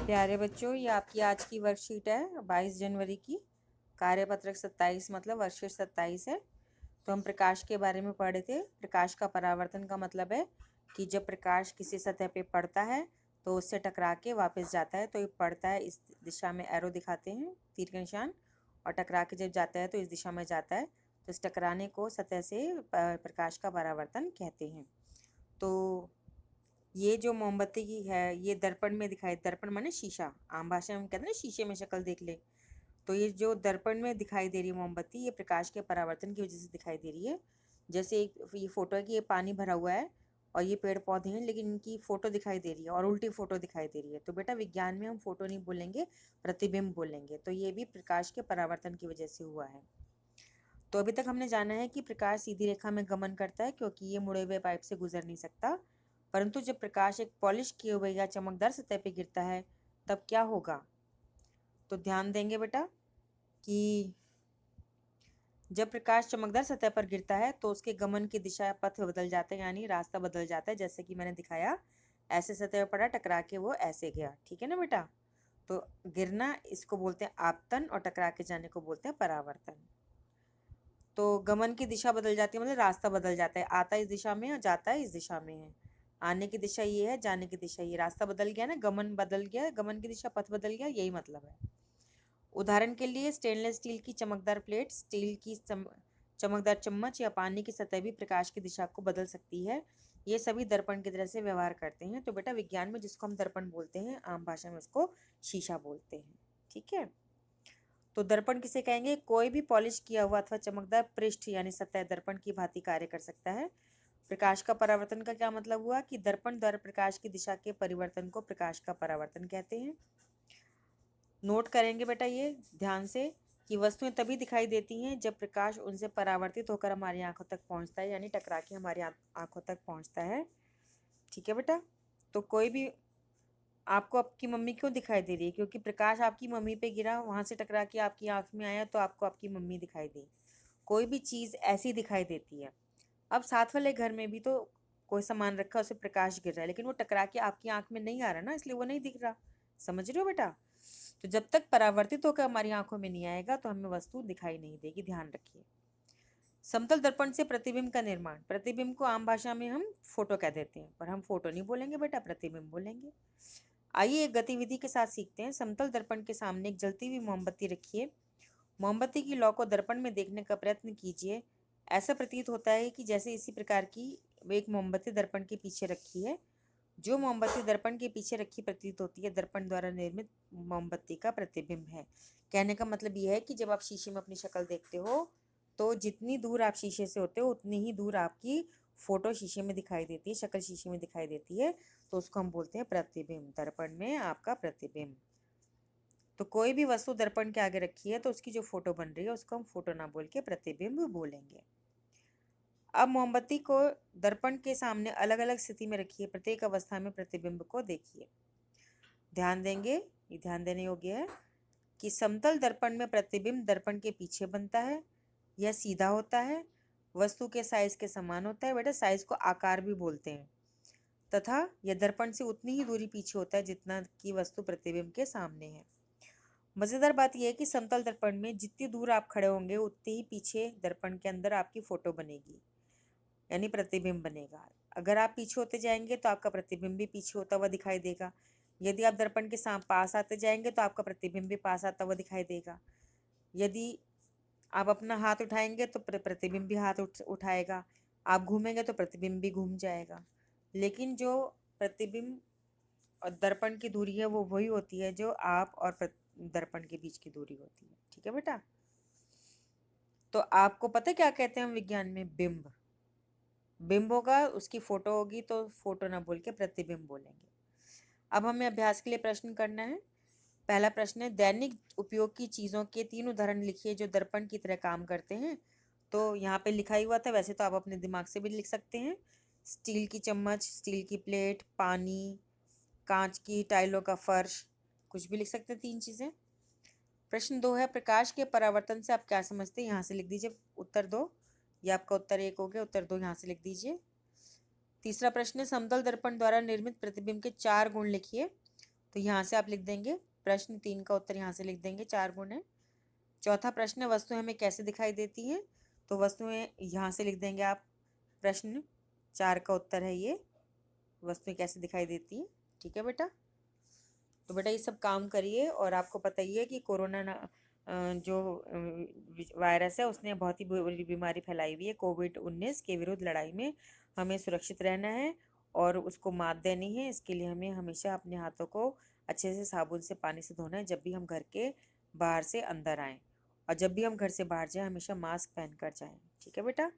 प्यारे बच्चों, ये आपकी आज की वर्कशीट है 22 जनवरी की। कार्यपत्रक 27 मतलब वर्कशीट 27 है। तो हम प्रकाश के बारे में पढ़े थे। प्रकाश का परावर्तन का मतलब है कि जब प्रकाश किसी सतह पे पड़ता है तो उससे टकरा के वापस जाता है। तो ये पड़ता है, इस दिशा में एरो दिखाते हैं, तीर के निशान, और टकरा के जब जाता है तो इस दिशा में जाता है। तो इस टकराने को सतह से प्रकाश का परावर्तन कहते हैं। तो ये जो मोमबत्ती की है ये दर्पण में दिखाई, दर्पण माने शीशा, आम भाषा में हम कहते हैं ना शीशे में शक्ल देख ले। तो ये जो दर्पण में दिखाई दे रही है मोमबत्ती, ये प्रकाश के परावर्तन की वजह से दिखाई दे रही है। जैसे एक ये फोटो है कि ये पानी भरा हुआ है और ये पेड़ पौधे हैं, लेकिन इनकी फोटो दिखाई दे रही है और उल्टी फोटो दिखाई दे रही है। तो बेटा विज्ञान में हम फोटो नहीं बोलेंगे, प्रतिबिंब बोलेंगे। तो ये भी प्रकाश के परावर्तन की वजह से हुआ है। तो अभी तक हमने जाना है कि प्रकाश सीधी रेखा में गमन करता है क्योंकि ये मुड़े हुए पाइप से गुजर नहीं सकता। परंतु जब प्रकाश एक पॉलिश किए हुए या चमकदार सतह पर गिरता है तब क्या होगा? तो ध्यान देंगे बेटा कि जब प्रकाश चमकदार सतह पर गिरता है तो उसके गमन की दिशा या पथ बदल जाता है, यानी रास्ता बदल जाता है। जैसे कि मैंने दिखाया, ऐसे सतह पर पड़ा, टकरा के वो ऐसे गया। ठीक है ना बेटा? तो गिरना इसको बोलते हैं आपतन और टकरा के जाने को बोलते हैं परावर्तन। तो गमन की दिशा बदल जाती है मतलब रास्ता बदल जाता है। आता इस दिशा में और जाता है इस दिशा में है। आने की दिशा ये है, जाने की दिशा ये। रास्ता बदल गया ना, गमन बदल गया, गमन की दिशा पथ बदल गया, यही मतलब है। उदाहरण के लिए स्टेनलेस स्टील की चमकदार प्लेट, स्टील की चमकदार चम्मच या पानी की सतह भी प्रकाश की दिशा को बदल सकती है। ये सभी दर्पण की तरह से व्यवहार करते हैं। तो बेटा विज्ञान में जिसको हम दर्पण बोलते हैं, आम भाषा में उसको शीशा बोलते हैं। ठीक है? तो दर्पण किसे कहेंगे? कोई भी पॉलिश किया हुआ अथवा चमकदार पृष्ठ यानी सतह दर्पण की भांति कार्य कर सकता है। प्रकाश का परावर्तन का क्या मतलब हुआ कि दर्पण द्वारा प्रकाश की दिशा के परिवर्तन को प्रकाश का परावर्तन कहते हैं। नोट करेंगे बेटा ये ध्यान से कि वस्तुएं तभी दिखाई देती हैं जब प्रकाश उनसे परावर्तित होकर हमारी आंखों तक पहुंचता है, यानी टकरा के हमारी आंखों तक पहुंचता है। ठीक है बेटा? तो कोई भी आपको आपकी मम्मी क्यों दिखाई दे रही है? क्योंकि प्रकाश आपकी मम्मी पे गिरा, वहां से टकरा के आपकी आंख में आया तो आपको आपकी मम्मी दिखाई दी। कोई भी चीज ऐसी दिखाई देती है। अब साथ वाले घर में भी तो कोई सामान रखा, उसे प्रकाश गिर रहा है, लेकिन वो टकरा के आपकी आंख में नहीं आ रहा ना, इसलिए वो नहीं दिख रहा। समझ रहे हो बेटा? तो जब तक परावर्तित होकर हमारी आंखों में नहीं आएगा तो हमें वस्तु दिखाई नहीं देगी। ध्यान रखिए। समतल दर्पण से प्रतिबिंब का निर्माण। प्रतिबिंब को आम भाषा में हम फोटो कह देते हैं, पर हम फोटो नहीं बोलेंगे बेटा, प्रतिबिंब बोलेंगे। आइए एक गतिविधि के साथ सीखते हैं। समतल दर्पण के सामने एक जलती हुई मोमबत्ती रखिए। मोमबत्ती की लौ को दर्पण में देखने का प्रयत्न कीजिए। ऐसा प्रतीत होता है कि जैसे इसी प्रकार की एक मोमबत्ती दर्पण के पीछे रखी है। जो मोमबत्ती दर्पण के पीछे रखी प्रतीत होती है, दर्पण द्वारा निर्मित मोमबत्ती का प्रतिबिंब है। कहने का मतलब यह है कि जब आप शीशे में अपनी शक्ल देखते हो तो जितनी दूर आप शीशे से होते हो उतनी ही दूर आपकी फोटो शीशे में दिखाई देती है, शक्ल शीशे में दिखाई देती है। तो उसको हम बोलते हैं प्रतिबिंब, दर्पण में आपका प्रतिबिंब। तो कोई भी वस्तु दर्पण के आगे रखी है तो उसकी जो फोटो बन रही है उसको हम फोटो ना बोल के प्रतिबिंब बोलेंगे। अब मोमबत्ती को दर्पण के सामने अलग अलग स्थिति में रखिए। प्रत्येक अवस्था में प्रतिबिंब को देखिए। ध्यान देंगे, ये ध्यान देने योग्य है कि समतल दर्पण में प्रतिबिंब दर्पण के पीछे बनता है। यह सीधा होता है, वस्तु के साइज के समान होता है। बेटा साइज को आकार भी बोलते हैं। तथा यह दर्पण से उतनी ही दूरी पीछे होता है जितना की वस्तु प्रतिबिंब के सामने है। मजेदार बात यह है कि समतल दर्पण में जितनी दूर आप खड़े होंगे उतनी ही पीछे दर्पण के अंदर आपकी फोटो बनेगी, यानी प्रतिबिंब बनेगा। अगर आप पीछे होते जाएंगे तो आपका प्रतिबिंब भी पीछे होता हुआ दिखाई देगा। यदि आप दर्पण के पास आते जाएंगे तो आपका प्रतिबिंब भी पास आता हुआ दिखाई देगा। यदि आप अपना हाथ उठाएंगे तो प्रतिबिंब भी हाथ उठाएगा। आप घूमेंगे तो प्रतिबिंब भी घूम जाएगा। लेकिन जो प्रतिबिंब और दर्पण की दूरी है वो वही होती है जो आप और दर्पण के बीच की दूरी होती है। ठीक है बेटा? तो आपको पता है क्या कहते हैं हम विज्ञान में? बिंब। बिंब होगा, उसकी फोटो होगी तो फोटो ना बोल के प्रतिबिंब बोलेंगे। अब हमें अभ्यास के लिए प्रश्न करना है। पहला प्रश्न है, दैनिक उपयोग की चीज़ों के 3 उदाहरण लिखिए जो दर्पण की तरह काम करते हैं। तो यहाँ पे लिखा ही हुआ था, वैसे तो आप अपने दिमाग से भी लिख सकते हैं। स्टील की चम्मच, स्टील की प्लेट, पानी, कांच की टाइलों का फर्श, कुछ भी लिख सकते हैं 3 चीज़ें। प्रश्न 2 है, प्रकाश के परावर्तन से आप क्या समझते हैं? यहाँ से लिख दीजिए उत्तर 2। ये आपका उत्तर 1 हो गया, उत्तर 2 यहाँ से लिख दीजिए। तीसरा प्रश्न है, समतल दर्पण द्वारा निर्मित प्रतिबिंब के 4 गुण लिखिए। तो यहाँ से आप लिख देंगे प्रश्न 3 का उत्तर यहाँ से लिख देंगे, 4 गुण है। चौथा प्रश्न, वस्तुएं हमें कैसे दिखाई देती हैं? तो वस्तुएं यहाँ से लिख देंगे आप, प्रश्न 4 का उत्तर है ये, वस्तुएं कैसे दिखाई देती हैं। ठीक है बेटा, तो बेटा ये सब काम करिए। और आपको पता ही है कि जो वायरस है उसने बहुत ही बुरी बीमारी फैलाई हुई है। कोविड-19 के विरुद्ध लड़ाई में हमें सुरक्षित रहना है और उसको मात देनी है। इसके लिए हमें हमेशा अपने हाथों को अच्छे से साबुन से, पानी से धोना है जब भी हम घर के बाहर से अंदर आएँ, और जब भी हम घर से बाहर जाएँ हमेशा मास्क पहन कर जाएँ। ठीक है बेटा।